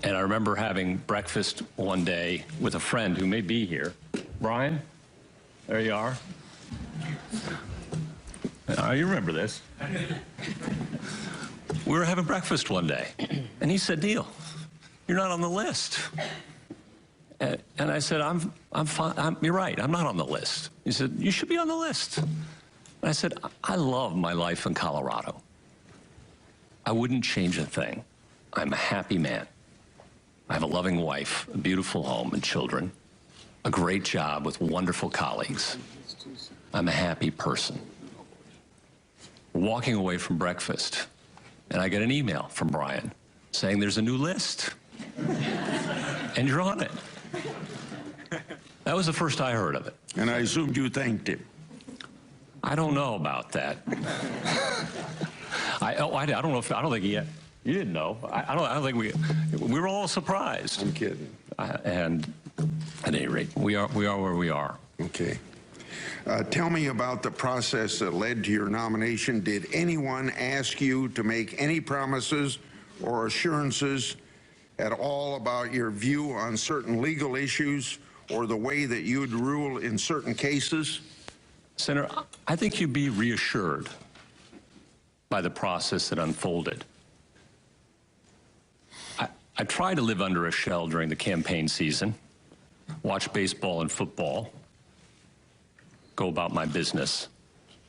And I remember having breakfast one day with a friend who may be here. Brian, there you are. You remember this. We were having breakfast one day, and he said, Neil, you're not on the list. And I said, I'm fine. You're right, I'm not on the list. He said, you should be on the list. And I said, I love my life in Colorado. I wouldn't change a thing. I'm a happy man. I have a loving wife, a beautiful home and children, a great job with wonderful colleagues. I'm a happy person. Walking away from breakfast, and I get an email from Brian saying there's a new list, and you're on it. That was the first I heard of it. And I assumed you thanked him. I don't know about that. I don't know if, I don't think he, you didn't know. I don't think we were all surprised. I'm kidding. And at any rate, we are where we are. Okay. Tell me about the process that led to your nomination. Did anyone ask you to make any promises or assurances at all about your view on certain legal issues or the way that you'd rule in certain cases? Senator, I think you'd be reassured by the process that unfolded. I tried to live under a shell during the campaign season, watch baseball and football, go about my business.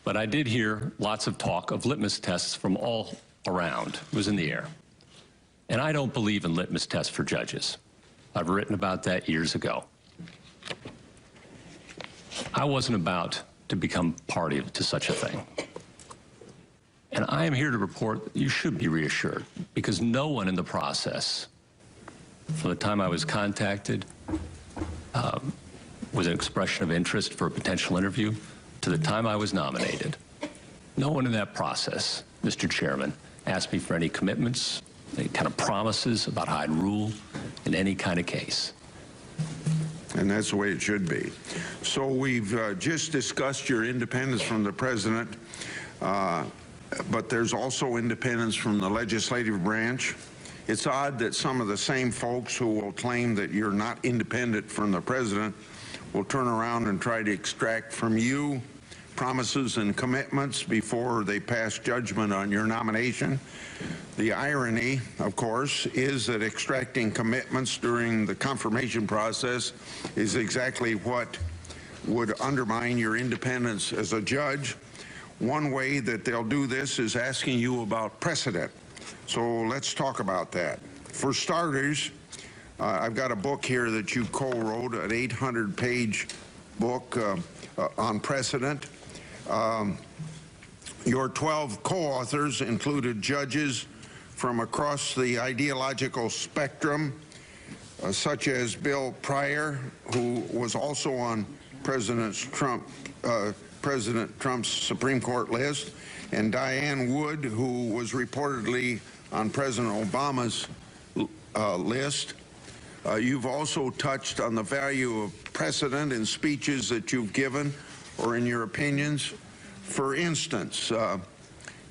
But I did hear lots of talk of litmus tests from all around. It was in the air. And I don't believe in litmus tests for judges. I've written about that years ago. I wasn't about to become party to such a thing. And I am here to report that you should be reassured, because no one in the process, from the time I was contacted, with an expression of interest for a potential interview, to the time I was nominated, no one in that process, Mr. Chairman, asked me for any commitments, any kind of promises about how I'd rule in any kind of case. And that's the way it should be. So we've just discussed your independence from the president, but there's also independence from the legislative branch. It's odd that some of the same folks who will claim that you're not independent from the president will turn around and try to extract from you promises and commitments before they pass judgment on your nomination. The irony, of course, is that extracting commitments during the confirmation process is exactly what would undermine your independence as a judge. One way that they'll do this is asking you about precedent. So let's talk about that. For starters, I've got a book here that you co-wrote, an 800-page book on precedent. Your 12 co-authors included judges from across the ideological spectrum, such as Bill Pryor, who was also on President Trump's Supreme Court list, and Diane Wood, who was reportedly on President Obama's list. You've also touched on the value of precedent in speeches that you've given or in your opinions. For instance,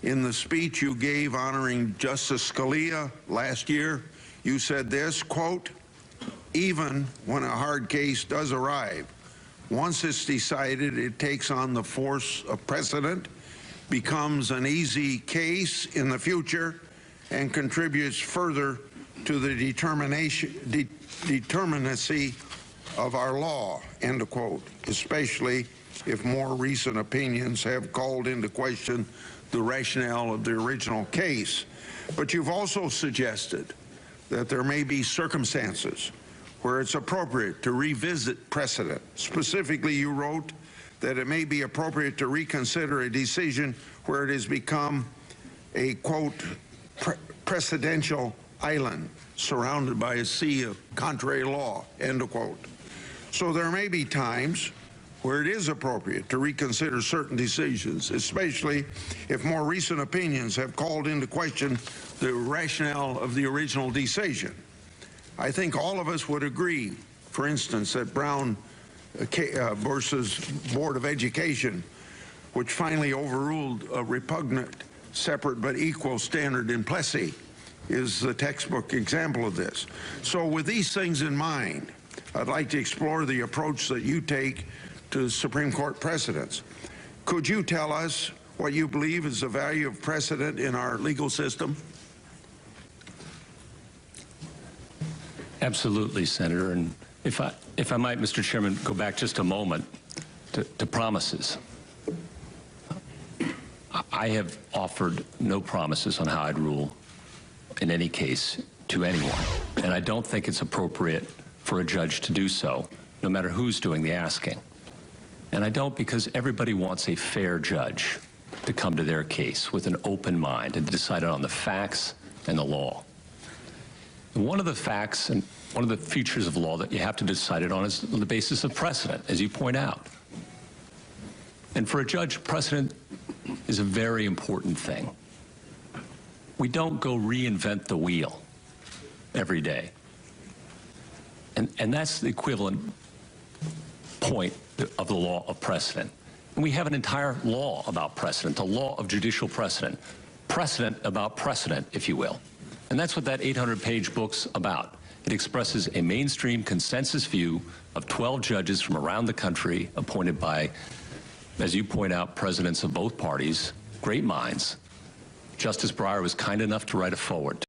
in the speech you gave honoring Justice Scalia last year, you said this, quote, "Even when a hard case does arrive, once it's decided, it takes on the force of precedent, becomes an easy case in the future, and contributes further to the determinacy of our law," end of quote, especially if more recent opinions have called into question the rationale of the original case. But you've also suggested that there may be circumstances where it's appropriate to revisit precedent. Specifically, you wrote that it may be appropriate to reconsider a decision where it has become a, quote, precedential island surrounded by a sea of contrary law, end of quote. So there may be times where it is appropriate to reconsider certain decisions, especially if more recent opinions have called into question the rationale of the original decision. I think all of us would agree, for instance, that Brown versus Board of Education, which finally overruled a repugnant, separate but equal standard in Plessy, is the textbook example of this. So with these things in mind, I'd like to explore the approach that you take to Supreme Court precedents. Could you tell us what you believe is the value of precedent in our legal system? Absolutely, Senator. And if I might, Mr. Chairman, go back just a moment to promises. I have offered no promises on how I'd rule in any case to anyone, and I don't think it's appropriate for a judge to do so, no matter who's doing the asking. And I don't because everybody wants a fair judge to come to their case with an open mind and to decide on the facts and the law. And one of the facts and one of the features of law that you have to decide it on is on the basis of precedent, as you point out. And for a judge, precedent is a very important thing. We don't go reinvent the wheel every day. And that's the equivalent point of the law of precedent. And we have an entire law about precedent, the law of judicial precedent. Precedent about precedent, if you will. And that's what that 800-page book's about. It expresses a mainstream consensus view of 12 judges from around the country appointed by, as you point out, presidents of both parties, great minds. Justice Breyer was kind enough to write a foreword.